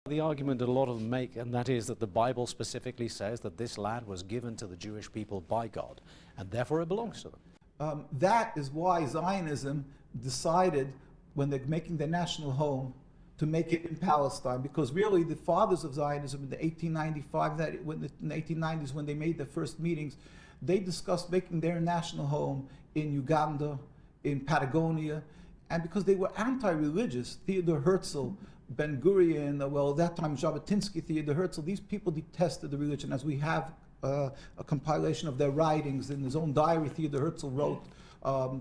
The argument that a lot of them make, and that is that the Bible specifically says that this land was given to the Jewish people by God, and therefore it belongs to them. That is why Zionism decided, when they're making their national home, to make it in Palestine, because really the fathers of Zionism in the 1895, in the 1890s, when they made their first meetings, they discussed making their national home in Uganda, in Patagonia, and because they were anti-religious, Theodor Herzl, Ben Gurion, well, at that time Jabotinsky, Theodor Herzl, these people detested the religion, as we have a compilation of their writings. In his own diary, Theodor Herzl wrote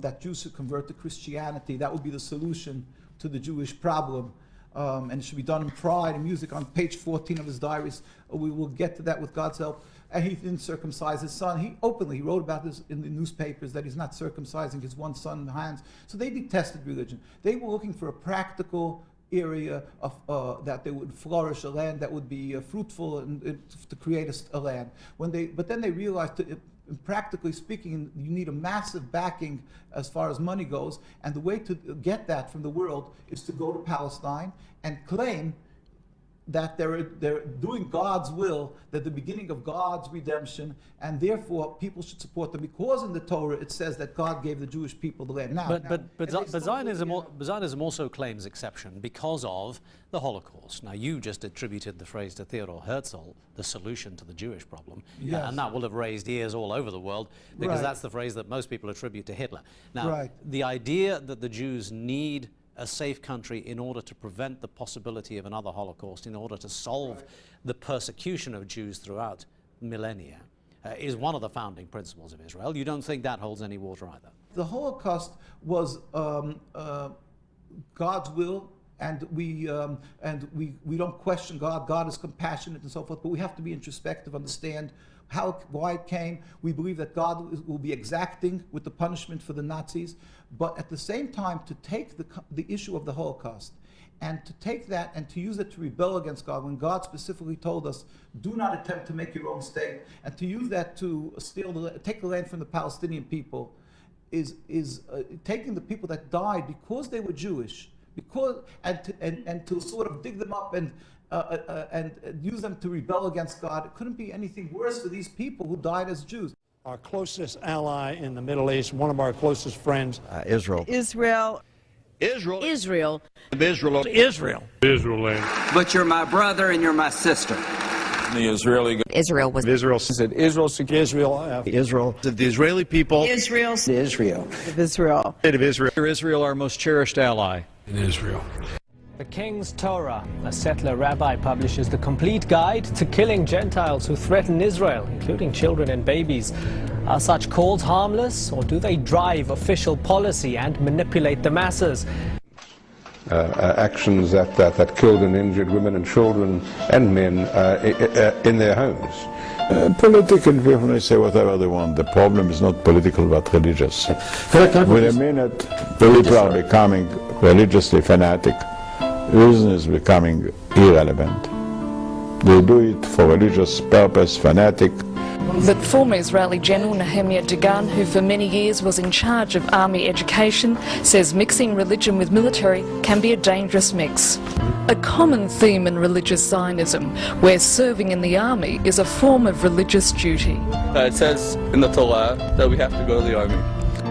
that Jews should convert to Christianity. That would be the solution to the Jewish problem. And it should be done in pride and music. On page 14 of his diaries, we will get to that with God's help. And he didn't circumcise his son. He openly wrote about this in the newspapers, that he's not circumcising his one son in the hands. So they detested religion. They were looking for a practical area of that they would flourish, a land that would be fruitful, and to create a land. But then they realized, practically speaking, you need a massive backing as far as money goes, and the way to get that from the world is to go to Palestine and claim that they're doing God's will, that the beginning of God's redemption, and therefore people should support them, because in the Torah it says that God gave the Jewish people the land. But Zionism also claims exception because of the Holocaust. Now, you just attributed the phrase to Theodor Herzl, the solution to the Jewish problem, yes. And that will have raised ears all over the world, because that's the phrase that most people attribute to Hitler. Now, the idea that the Jews need a safe country in order to prevent the possibility of another Holocaust, in order to solve the persecution of Jews throughout millennia, is one of the founding principles of Israel. You don't think that holds any water either? The Holocaust was God's will, and we don't question God. God is compassionate and so forth, but we have to be introspective, understand why it came. We believe that God will be exacting with the punishment for the Nazis, but at the same time to take the issue of the Holocaust and to take that and to use it to rebel against God, when God specifically told us, do not attempt to make your own state, and to use that to take the land from the Palestinian people, is taking the people that died because they were Jewish, and to sort of dig them up and use them to rebel against God. It couldn't be anything worse for these people who died as Jews. Our closest ally in the Middle East, one of our closest friends, Israel. Israel. Israel. Israel. Israel. Israel. Israel. But you're my brother and you're my sister. The Israeli. Israel was. Israel said Israel. Israel. The Israeli people. Israel. Israel. Israel. State of Israel. Israel, our most cherished ally. In Israel. The King's Torah, a settler rabbi, publishes the complete guide to killing Gentiles who threaten Israel, including children and babies. Are such calls harmless, or do they drive official policy and manipulate the masses? Actions that killed and injured women and children and men in their homes. Political people may say whatever they want. The problem is not political but religious. With a minute, people are becoming religiously fanatic. Reason is becoming irrelevant. They do it for religious purpose, fanatic. But former Israeli General Nehemiah Dagan, who for many years was in charge of army education, says mixing religion with military can be a dangerous mix. A common theme in religious Zionism, where serving in the army is a form of religious duty. It says in the Torah that we have to go to the army.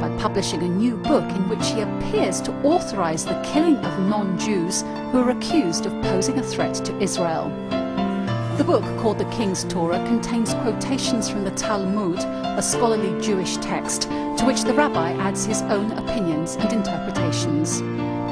By publishing a new book in which he appears to authorize the killing of non-Jews who are accused of posing a threat to Israel. The book, called The King's Torah, contains quotations from the Talmud, a scholarly Jewish text, to which the rabbi adds his own opinions and interpretations.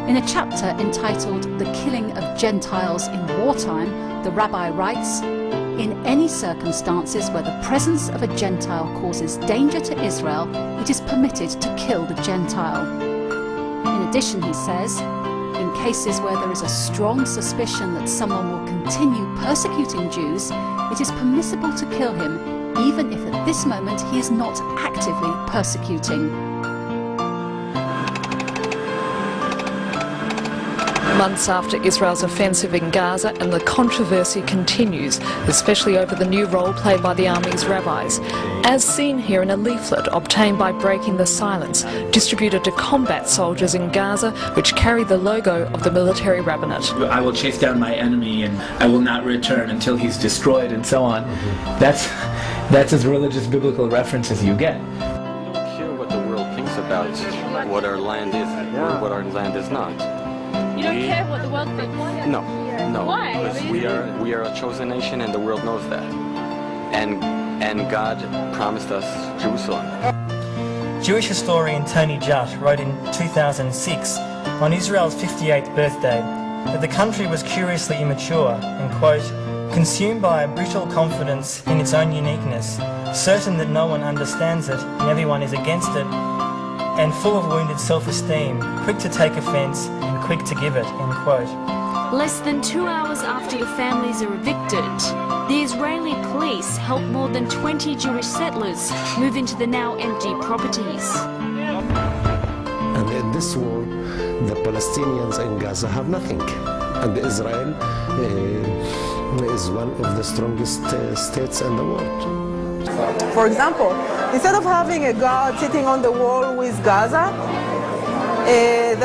In a chapter entitled The Killing of Gentiles in Wartime, the rabbi writes, "In any circumstances where the presence of a Gentile causes danger to Israel, it is permitted to kill the Gentile." In addition, he says, in cases where there is a strong suspicion that someone will continue persecuting Jews, it is permissible to kill him, even if at this moment he is not actively persecuting. months after Israel's offensive in Gaza, and the controversy continues, especially over the new role played by the army's rabbis, as seen here in a leaflet obtained by breaking the silence, distributed to combat soldiers in Gaza, which carry the logo of the military rabbinate. I will chase down my enemy and I will not return until he's destroyed, and so on. That's as religious biblical reference as you get. We don't care what the world thinks about what our land is or what our land is not. You don't care what the world thinks? No. Why? Because we are a chosen nation and the world knows that. And God promised us Jerusalem. Jewish historian Tony Jutt wrote in 2006 on Israel's 58th birthday that the country was curiously immature and, quote, consumed by a brutal confidence in its own uniqueness, certain that no one understands it and everyone is against it, and full of wounded self-esteem, quick to take offence and quick to give it, end quote. Less than 2 hours after the families are evicted, the Israeli police helped more than 20 Jewish settlers move into the now empty properties. And in this war, the Palestinians in Gaza have nothing. And Israel is one of the strongest states in the world. For example, instead of having a guard sitting on the wall with Gaza,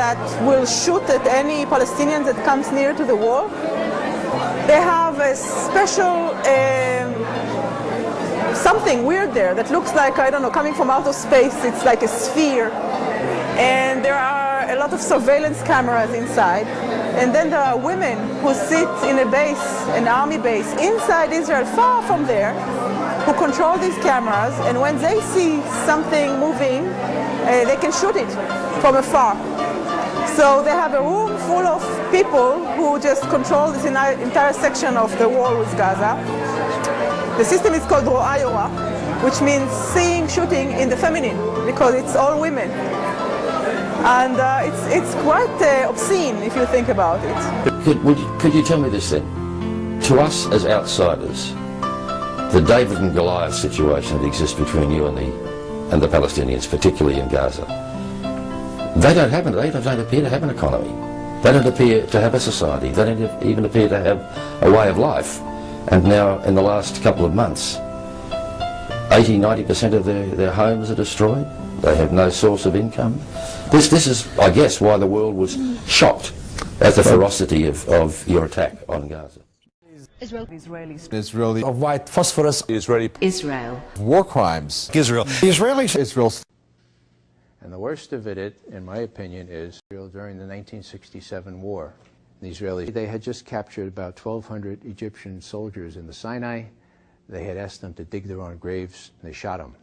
that will shoot at any Palestinian that comes near to the wall, they have a special something weird there that looks like, I don't know, coming from outer space. It's like a sphere. And there are a lot of surveillance cameras inside. And then there are women who sit in a base, an army base, inside Israel, far from there, who control these cameras. And when they see something moving, they can shoot it from afar. So they have a room full of people who just control this entire section of the wall with Gaza. The system is called Ro'a Yora, which means seeing shooting in the feminine, because it's all women. And it's quite obscene if you think about it. Could you tell me this then? To us as outsiders, the David and Goliath situation that exists between you and the Palestinians, particularly in Gaza, they don't appear to have an economy. They don't appear to have a society. They don't even appear to have a way of life. And now, in the last couple of months, 80–90% of their homes are destroyed. They have no source of income. This is, I guess, why the world was shocked at the ferocity of your attack on Gaza. Israeli of white phosphorus. Israel. War crimes. Israel. And the worst of it, in my opinion, is during the 1967 war. The Israelis, they had just captured about 1,200 Egyptian soldiers in the Sinai. They had asked them to dig their own graves, and they shot them.